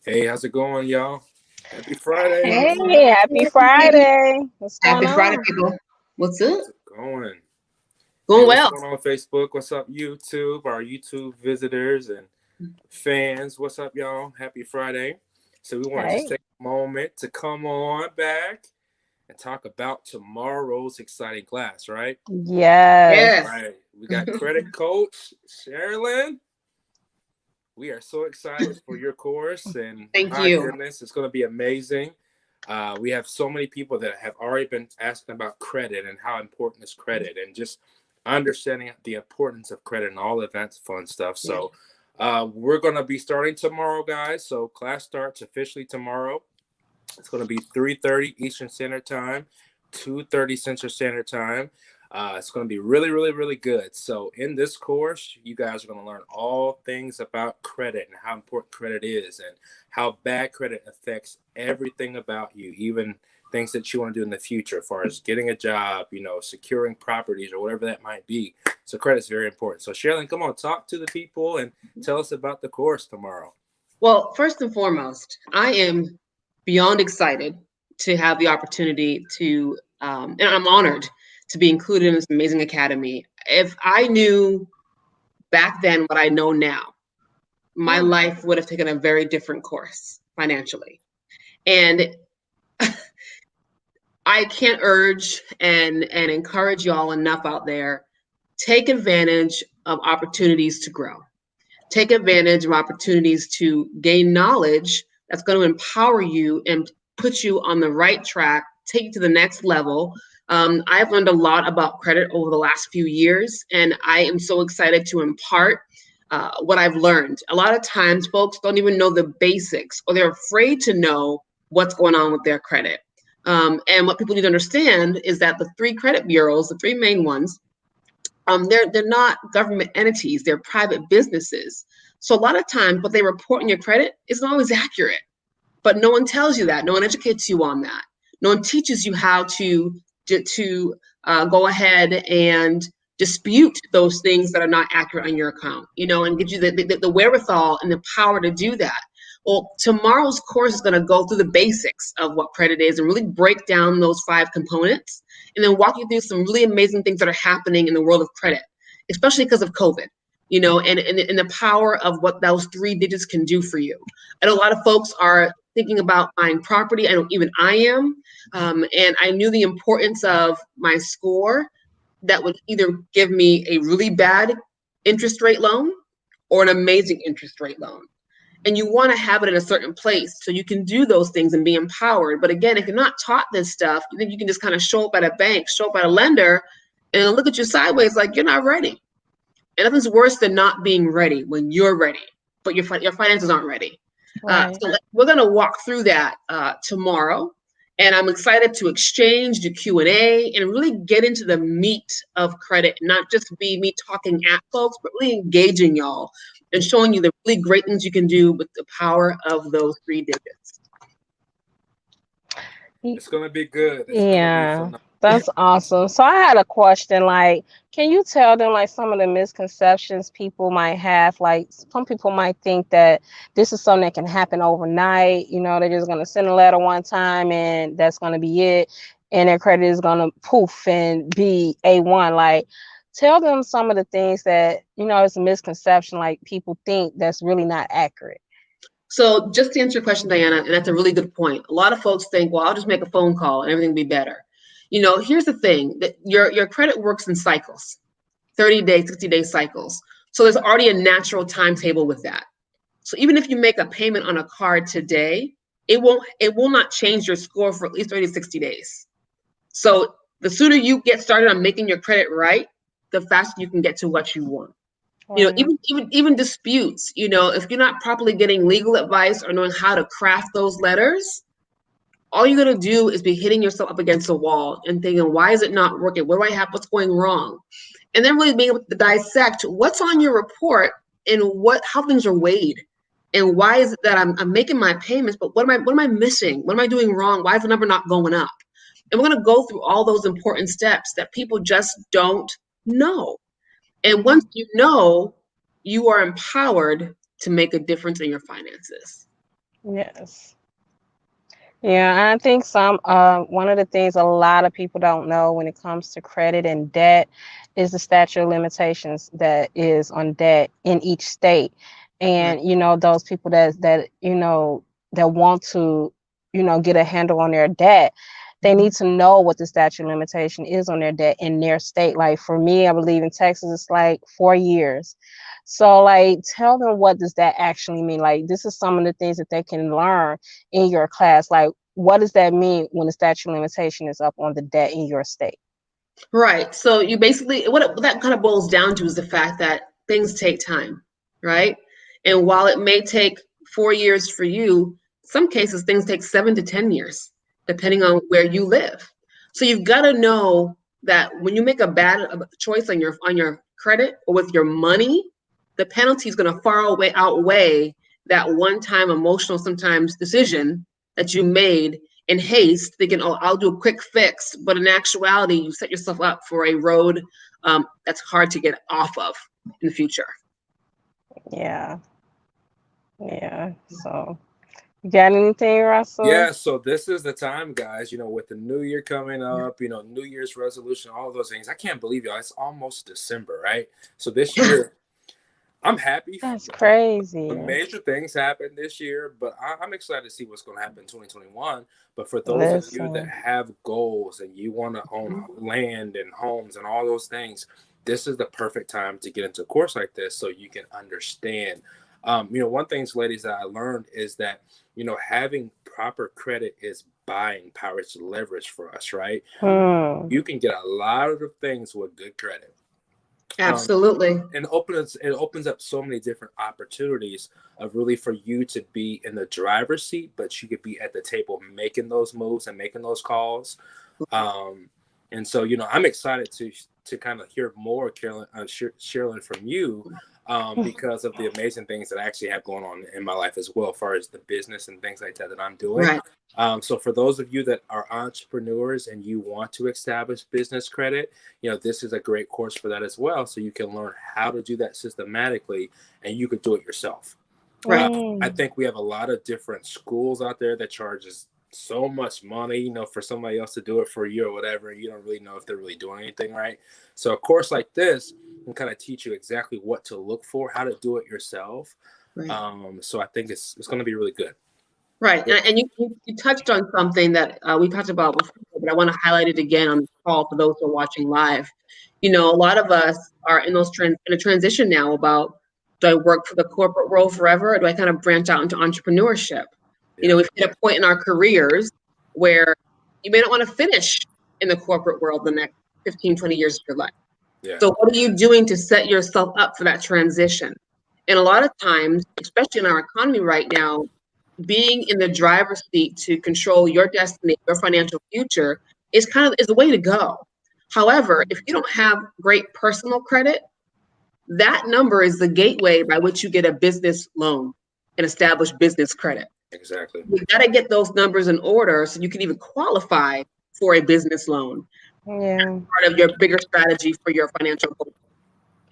Hey, how's it going, y'all? Happy Friday. Hey, happy Friday. What's going Happy Friday, on? people. What's up? How's it going? Hey, Going what's well. going on Facebook? What's up, YouTube? Our YouTube visitors and fans. What's up, y'all? Happy Friday. So we want to just Hey. take a moment to come on back and talk about tomorrow's exciting class, right? Yes. All Yes. right. We got credit coach Sheralyn. We are so excited for your course, and Thank my you. goodness, it's going to be amazing. We have so many people that have already been asking about credit and how important is credit, and just understanding the importance of credit and all of that fun stuff. Yeah. So, we're going to be starting tomorrow, guys. So, class starts officially tomorrow. It's going to be 3:30 Eastern Standard Time, 2:30 Central Standard Time. It's going to be really, really, really good. So in this course, you guys are going to learn all things about credit and how important credit is and how bad credit affects everything about you, even things that you want to do in the future, as far as getting a job, securing properties or whatever that might be. So credit is very important. So Sheralyn, come on, talk to the people and tell us about the course tomorrow. Well, first and foremost, I am beyond excited to have the opportunity to, and I'm honored to be included in this amazing academy. If I knew back then what I know now, my life would have taken a very different course financially. And I can't urge and encourage y'all enough out there. Take advantage of opportunities to grow. Take advantage of opportunities to gain knowledge that's going to empower you and put you on the right track, take you to the next level. I've learned a lot about credit over the last few years, and I am so excited to impart what I've learned. A lot of times, folks don't even know the basics, or they're afraid to know what's going on with their credit. And what people need to understand is that the three credit bureaus, the three main ones, they're not government entities, they're private businesses. So a lot of times what they report on your credit isn't always accurate, but no one tells you that. No one educates you on that. No one teaches you how to go ahead and dispute those things that are not accurate on your account, and gives you the wherewithal and the power to do that. Well, tomorrow's course is going to go through the basics of what credit is and really break down those five components and then walk you through some really amazing things that are happening in the world of credit, especially because of COVID, and the power of what those three digits can do for you. I know a lot of folks are thinking about buying property. I know even I am. And I knew the importance of my score that would either give me a really bad interest rate loan or an amazing interest rate loan. And you want to have it in a certain place so you can do those things and be empowered. But again, if you're not taught this stuff, you think you can just kind of show up at a bank, show up at a lender, and they'll look at you sideways like you're not ready. And nothing's worse than not being ready when you're ready, but your finances aren't ready. Right. So we're going to walk through that tomorrow. And I'm excited to exchange, do Q&A, and really get into the meat of credit, not just be me talking at folks, but really engaging y'all and showing you the really great things you can do with the power of those three digits. It's going to be good. It's going to be Yeah, phenomenal. that's awesome. So I had a question, like, can you tell them like some of the misconceptions people might have? Like some people might think that this is something that can happen overnight. They're just gonna send a letter one time and that's gonna be it, and their credit is gonna poof and be A1. Like, tell them some of the things that it's a misconception. Like people think that's really not accurate. So just to answer your question, Diana, and that's a really good point. A lot of folks think, well, I'll just make a phone call and everything will be better. Here's the thing, that your credit works in cycles, 30-day, 60-day cycles. So there's already a natural timetable with that. So even if you make a payment on a card today, it will not change your score for at least 30 to 60 days. So the sooner you get started on making your credit right, the faster you can get to what you want. Right. Even disputes, if you're not properly getting legal advice or knowing how to craft those letters, all you're going to do is be hitting yourself up against a wall and thinking, why is it not working? What do I have? What's going wrong? And then really being able to dissect what's on your report and how things are weighed. And why is it that I'm making my payments, but what am I missing? What am I doing wrong? Why is the number not going up? And we're going to go through all those important steps that people just don't know. And once you are empowered to make a difference in your finances. Yes. Yeah, I think one of the things a lot of people don't know when it comes to credit and debt is the statute of limitations that is on debt in each state. Right. And those people that want to, get a handle on their debt, they need to know what the statute of limitation is on their debt in their state. Like for me, I believe in Texas, it's like 4 years. So like tell them what does that actually mean? Like this is some of the things that they can learn in your class. Like what does that mean when the statute of limitation is up on the debt in your state? Right. So you basically, what that kind of boils down to is the fact that things take time, right? And while it may take 4 years for you, some cases things take 7 to 10 years, depending on where you live. So you've got to know that when you make a bad choice on your credit or with your money, the penalty is going to far away outweigh that one-time emotional sometimes decision that you made in haste, thinking, oh, I'll do a quick fix. But in actuality, you set yourself up for a road that's hard to get off of in the future. Yeah. Yeah. So you got anything, Russell? Yeah, so this is the time, guys, with the new year coming up, New Year's resolution, all of those things. I can't believe y'all, it's almost December, right? So this year, I'm happy. That's crazy. Major things happened this year, but I'm excited to see what's going to happen in 2021. But for those of you that have goals and you want to own land and homes and all those things, this is the perfect time to get into a course like this so you can understand. One thing, ladies, that I learned is that, having proper credit is buying power. It's leverage for us, right? You can get a lot of things with good credit. Absolutely. And it opens up so many different opportunities of really for you to be in the driver's seat, but you could be at the table making those moves and making those calls. And so, I'm excited to kind of hear more, Sheralyn, from you because of the amazing things that I actually have going on in my life as well, as far as the business and things like that I'm doing. Right. So for those of you that are entrepreneurs and you want to establish business credit, this is a great course for that as well. So you can learn how to do that systematically and you could do it yourself. Right. I think we have a lot of different schools out there that charges so much money, for somebody else to do it for you or whatever. And you don't really know if they're really doing anything right. So a course like this can kind of teach you exactly what to look for, how to do it yourself. Right. So I think it's going to be really good. Right. And you touched on something that we talked about before, but I want to highlight it again on the call for those who are watching live. A lot of us are in a transition now about, do I work for the corporate world forever or do I kind of branch out into entrepreneurship? Yeah. We've hit a point in our careers where you may not want to finish in the corporate world the next 15, 20 years of your life. Yeah. So what are you doing to set yourself up for that transition? And a lot of times, especially in our economy right now, being in the driver's seat to control your destiny, your financial future is the way to go. However, if you don't have great personal credit, that number is the gateway by which you get a business loan and establish business credit. Exactly. You got to get those numbers in order so you can even qualify for a business loan. Yeah. That's part of your bigger strategy for your financial goals.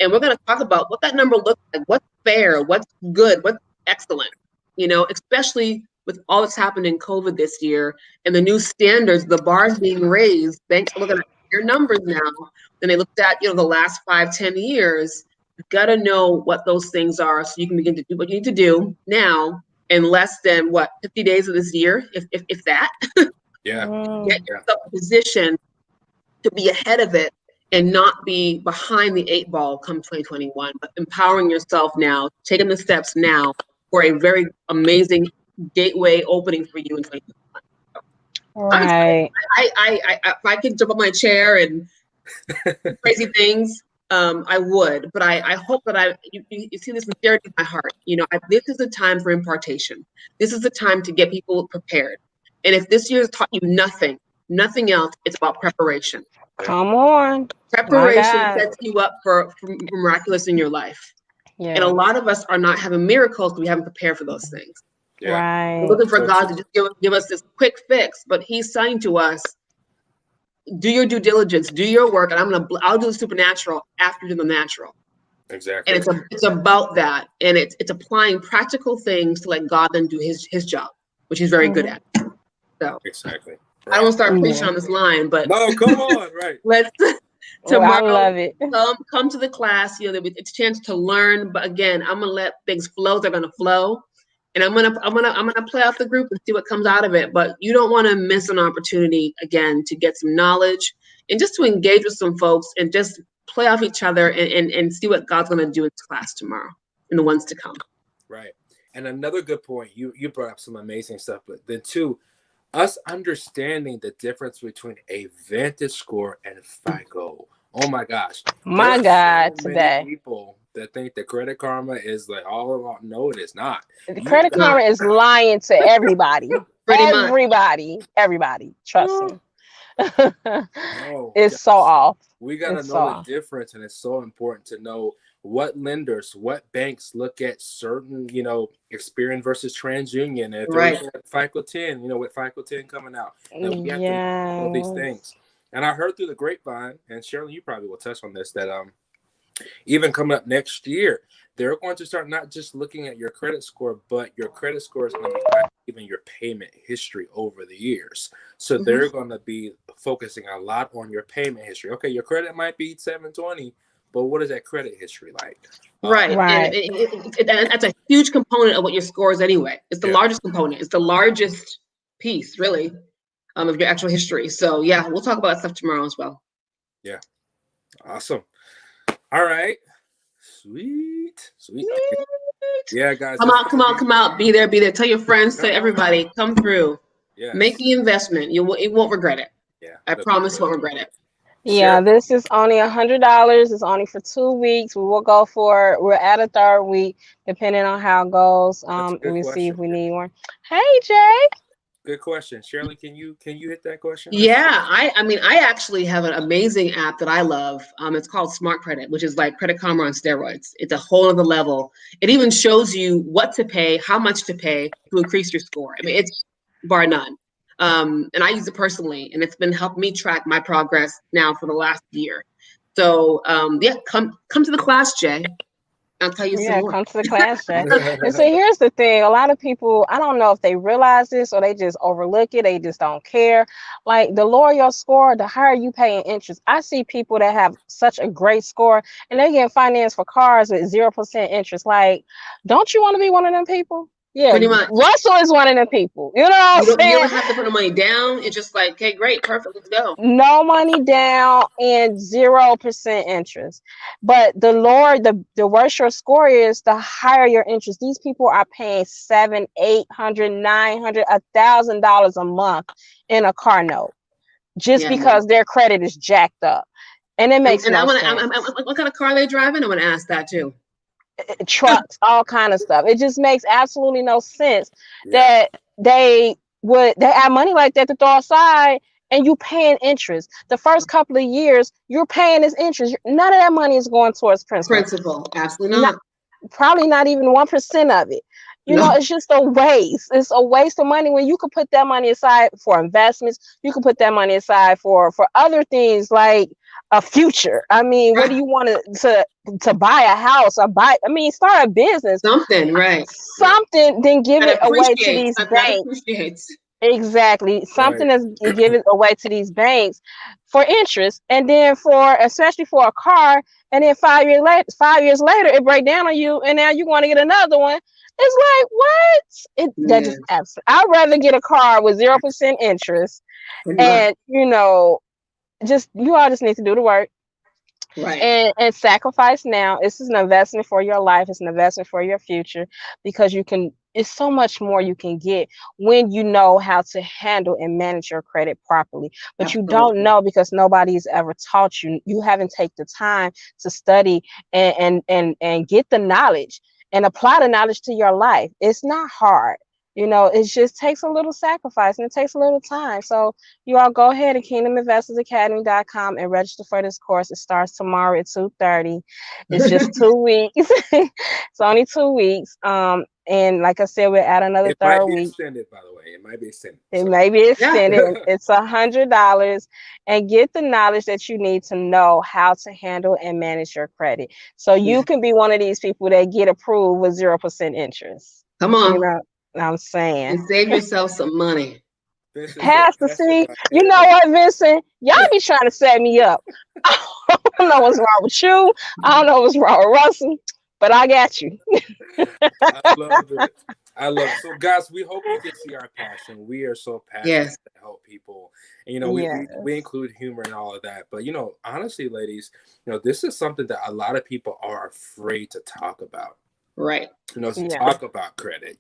And we're going to talk about what that number looks like, what's fair, what's good, what's excellent, especially with all that's happened in COVID this year and the new standards, the bars being raised. Banks are looking at your numbers now than they looked at, the last 5-10 years. You've got to know what those things are so you can begin to do what you need to do now in less than 50 days of this year, if that. Yeah. Get yourself in a position to be ahead of it and not be behind the 8 ball come 2021, but empowering yourself now, taking the steps now for a very amazing gateway opening for you in 2021. Right. If I could jump on my chair and crazy things, I would, but I hope that you see the sincerity in my heart. This is the time for impartation. This is the time to get people prepared. And if this year has taught you nothing else, it's about preparation. Come on. Preparation sets you up for miraculous in your life. Yeah. And a lot of us are not having miracles because we haven't prepared for those things. Yeah. Right. We're looking for God to just give us this quick fix, but He's saying to us, do your due diligence, do your work, and I'll do the supernatural after you do the natural. Exactly. And it's about that, and it's applying practical things to let God then do his job, which he's very good at. So Exactly. I don't Right. start preaching on this line, but No, come on. Right. let's Well, I tomorrow love it. come to the class. You know, it's a chance to learn. But again, I'm gonna let things flow. They're gonna flow, and I'm gonna play out the group and see what comes out of it. But you don't want to miss an opportunity again to get some knowledge and just to engage with some folks and just play off each other and see what God's gonna do in class tomorrow and the ones to come. Right. And another good point, you brought up some amazing stuff, but then too, us understanding the difference between a Vantage score and FICO. Oh my gosh. My There are God, so today. many people that think that Credit Karma is like all about. No, it is not. Credit Karma is lying to everybody. Pretty much. Everybody. Trust me. No, It's so off. we got to know the difference, and it's so important to know what lenders, what banks look at certain, Experian versus TransUnion. And if they're looking at FICO 10, with FICO 10 coming out, and we have to know all these things. And I heard through the grapevine, and Sheralyn, you probably will touch on this, that even coming up next year, they're going to start not just looking at your credit score, but your credit score is going to be even your payment history over the years. So they're going to be focusing a lot on your payment history. Okay, your credit might be 720, but what is that credit history like? Right. And that's a huge component of what your score is anyway. It's the largest component. It's the largest piece, really, of your actual history. So, yeah, we'll talk about that stuff tomorrow as well. Yeah. Awesome. All right. Sweet. Yeah, guys. Come out. Be there. Tell your friends, tell everybody, come through. Yes. Make the investment. You won't regret it. Yeah. I promise you won't regret it. Yeah, this is only $100. It's only for 2 weeks. We will go for, we're at a third week, depending on how it goes. Let me see if we need one. Hey, Jay. Good question. Sheralyn, can you hit that question? Yeah, I actually have an amazing app that I love. It's called Smart Credit, which is like Credit Karma on steroids. It's a whole other level. It even shows you what to pay, how much to pay to increase your score. I mean, it's bar none. And I use it personally, and it's been helping me track my progress now for the last year. So come to the class, Jay. I'll tell you some more. Come to the class, Jay. And so here's the thing. A lot of people, I don't know if they realize this or they just overlook it. They just don't care. Like, the lower your score, the higher you pay in interest. I see people that have such a great score and they get financed for cars with 0% interest. Like, don't you want to be one of them people? Yeah, pretty much. Russell is one of them people. You know what I'm saying? You don't have to put the money down. It's just like, okay, great, perfect, let's go. No money down and 0% interest. But the lower, the worse your score is, the higher your interest. These people are paying $700, $800, $900, $1,000 a month in a car note just because their credit is jacked up, and it makes no sense. What kind of car are they driving? I want to ask that too. Trucks, all kind of stuff. It just makes absolutely no sense that they have money like that to throw aside and you paying interest. The first couple of years you're paying this interest. None of that money is going towards principal. Absolutely not. Probably not even 1% of it. You know, it's just a waste. It's a waste of money when you could put that money aside for investments. You could put that money aside for other things like a future. I mean, what do you want to buy a house or start a business? Something, right? Something, then give it away to these banks. Exactly. Something that's give it away to these banks for interest, and then especially for a car, and then 5 years later it break down on you, and now you want to get another one. It's like, what? That just absolutely. I'd rather get a car with 0% interest, and you all just need to do the work, right? And sacrifice now. This is an investment for your life. It's an investment for your future, because it's so much more you can get when you know how to handle and manage your credit properly. But you don't know because nobody's ever taught you. You haven't taken the time to study and get the knowledge and apply the knowledge to your life. It's not hard. It just takes a little sacrifice and it takes a little time. So you all go ahead to kingdominvestorsacademy.com and register for this course. It starts tomorrow at 2:30. It's just 2 weeks. It's only 2 weeks. And like I said, we'll add another It might third be week. extended, by the way. It might be extended. It So may be Yeah. extended. It's $100, and get the knowledge that you need to know how to handle and manage your credit. So Yeah. you can be one of these people that get approved with 0% interest. Come You on. know what I'm saying? And save yourself some money. Vincent said, Pastor Pastor C, got you know paid. what, Vincent? Y'all be trying to set me up. I don't know what's wrong with you. I don't know what's wrong with Russell, but I got you. I love it. I love it. So, guys, we hope you can see our passion. We are so passionate Yes. to help people, and we, Yeah. we include humor and all of that. But honestly, ladies, this is something that a lot of people are afraid to talk about. Right. To Yeah. talk about credit.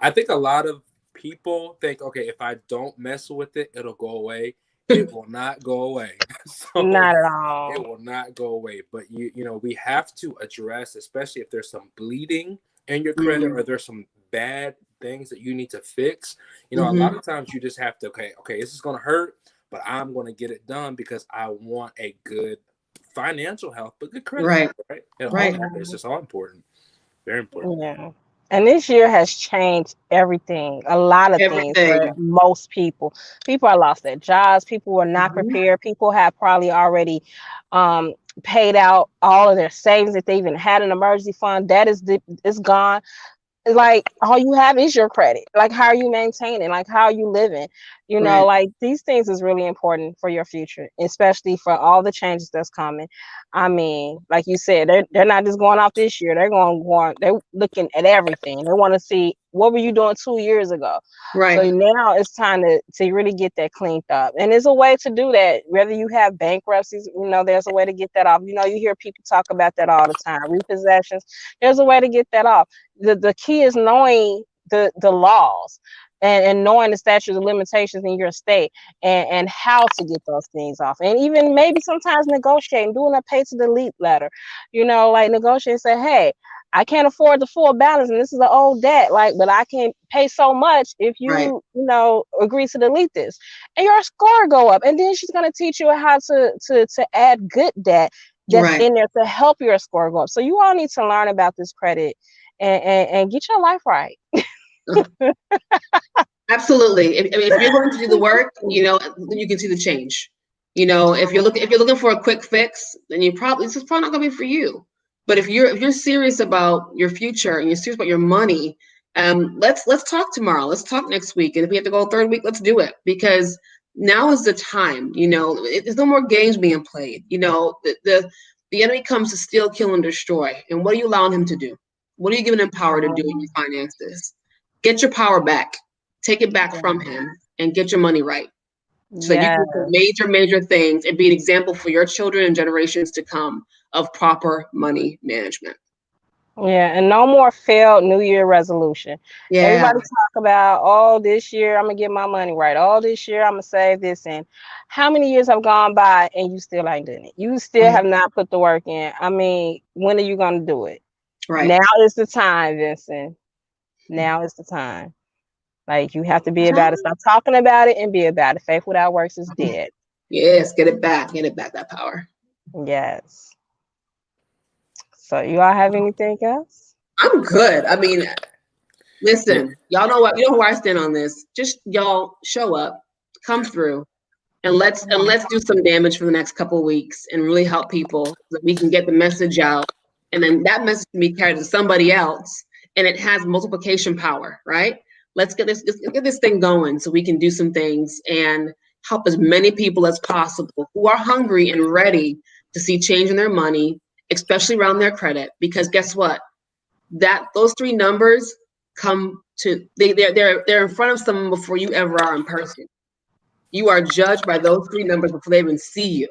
I think a lot of people think, okay, if I don't mess with it, it'll go away. It will not go away. So Not at it all. will not go away. But we have to address, especially if there's some bleeding in your credit or there's some bad things that you need to fix. A lot of times you just have to, okay, this is gonna hurt, but I'm gonna get it done because I want a good financial health, but good credit. Right. Right. It Right. all matters. It's all important. Very important. Yeah. And this year has changed everything, a lot of things for Everything. most people. People have lost their jobs. People were not prepared. People have probably already um, paid out all of their savings if they even had an emergency fund. That is gone. Like all you have is your credit. Like how are you maintaining? Like how are you living? Right. Like these things is really important for your future, especially for all the changes that's coming. I mean, like you said, they're not just going off this year. They're looking at everything. They want to see what were you doing 2 years ago. So Right. now it's time to really get that cleaned up. And there's a way to do that. Whether you have bankruptcies, there's a way to get that off. You hear people talk about that all the time. Repossessions. There's a way to get that off. The key is knowing the laws and knowing the statutes of limitations in your state and how to get those things off. And even maybe sometimes negotiating, doing a pay to delete letter, like negotiate and say, hey, I can't afford the full balance and this is an old debt, but I can pay so much if Right. you agree to delete this. And your score go up. And then she's gonna teach you how to add good debt that's Right. in there to help your score go up. So you all need to learn about this credit and get your life right. Absolutely. If you're going to do the work, then you can see the change. If you're looking for a quick fix, then this is probably not going to be for you. But if you're serious about your future and you're serious about your money, let's talk tomorrow. Let's talk next week. And if we have to go third week, let's do it because now is the time. There's no more games being played. The enemy comes to steal, kill, and destroy. And what are you allowing him to do? What are you giving him power to do in your finances? Get your power back. Take it back from him and get your money right. So you can do major things and be an example for your children and generations to come of proper money management. Yeah, and no more failed New Year resolution. Yeah. Everybody talk about, oh, this year I'm gonna get my money right. Oh, this year I'm gonna save this in. How many years have gone by and you still ain't doing it? You still have not put the work in. I mean, when are you gonna do it? Right. Now is the time, Vincent. Now is the time. Like you have to be about it. Stop talking about it and be about it. Faith without works is dead. Yes, get it back. Get it back, that power. Yes. So you all have anything else? I'm good. I mean, listen, y'all know where I stand on this. Just y'all show up, come through, and let's do some damage for the next couple of weeks and really help people so that we can get the message out. And then that message can be carried to somebody else and it has multiplication power, right? Let's get this thing going so we can do some things and help as many people as possible who are hungry and ready to see change in their money, especially around their credit. Because guess what? Those three numbers they're in front of someone before you ever are in person. You are judged by those three numbers before they even see you.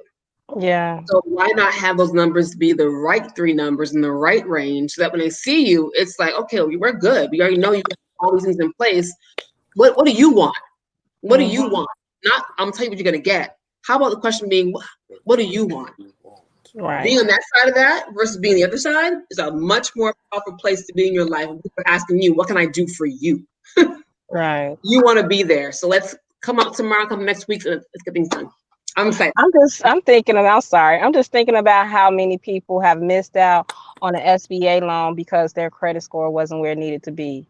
Yeah. So why not have those numbers be the right three numbers in the right range so that when they see you, it's like, okay, we're good. We already know you have all these things in place. What do you want? What do you want? Not, I'm gonna tell you what you're gonna get. How about the question being, what do you want? Right. Being on that side of that versus being the other side is a much more powerful place to be in your life. People are asking you, what can I do for you? Right. You want to be there. So let's come out tomorrow, come next week, and let's get things done. I'm excited. I'm just thinking about how many people have missed out on an SBA loan because their credit score wasn't where it needed to be.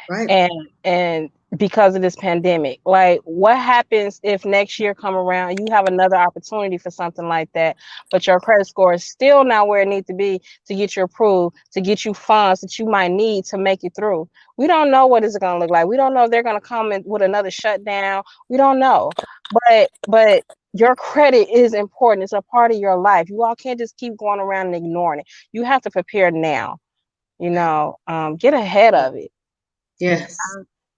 Right. And because of this pandemic, like what happens if next year come around, you have another opportunity for something like that, but your credit score is still not where it needs to be to get you approved, to get you funds that you might need to make it through. We don't know what it's going to look like. We don't know if they're going to come in with another shutdown. We don't know, but your credit is important. It's a part of your life. You all can't just keep going around and ignoring it. You have to prepare now, get ahead of it. Yes.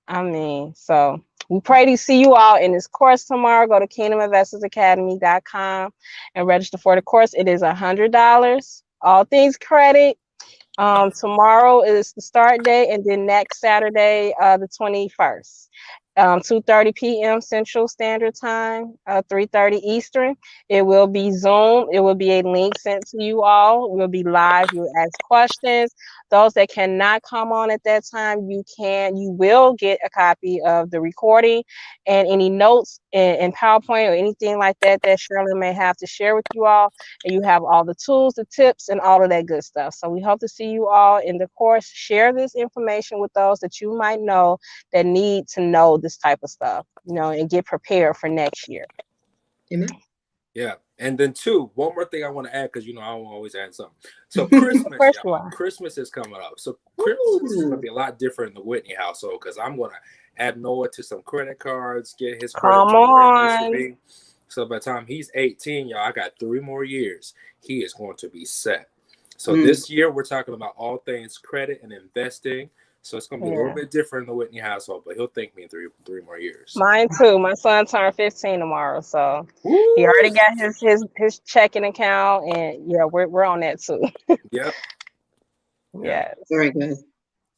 I mean, so we pray to see you all in this course tomorrow. Go to kingdominvestorsacademy.com and register for the course. It is $100, all things credit. Tomorrow is the start date, and then next Saturday, the 21st. 2:30 p.m. Central Standard Time, 3:30 Eastern. It will be Zoom. It will be a link sent to you all. We'll be live. You'll ask questions. Those that cannot come on at that time, you will get a copy of the recording and any notes and PowerPoint or anything like that Sheralyn may have to share with you all. And you have all the tools, the tips, and all of that good stuff. So we hope to see you all in the course. Share this information with those that you might know that need to know this type of stuff, and get prepared for next year. Amen. Yeah. And then one more thing I want to add, because I always add something. So Christmas, y'all, Christmas is coming up. So Christmas is gonna be a lot different in the Whitney household, because I'm gonna add Noah to some credit cards, get his credit to where it needs to be. So by the time he's 18, y'all, I got 3 more years. He is going to be set. So this year we're talking about all things credit and investing. So it's going to be a little bit different in the Whitney household, but he'll thank me in 3 more years. Mine too. My son turned 15 tomorrow, so he already got his checking account, and we're on that too. Yep. Yes. Very good.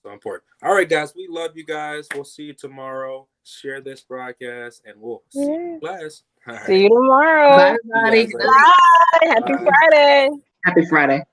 So important. All right, guys. We love you guys. We'll see you tomorrow. Share this broadcast, and we'll see you in class. See you tomorrow. Bye, everybody. Bye. Happy Friday. Happy Friday.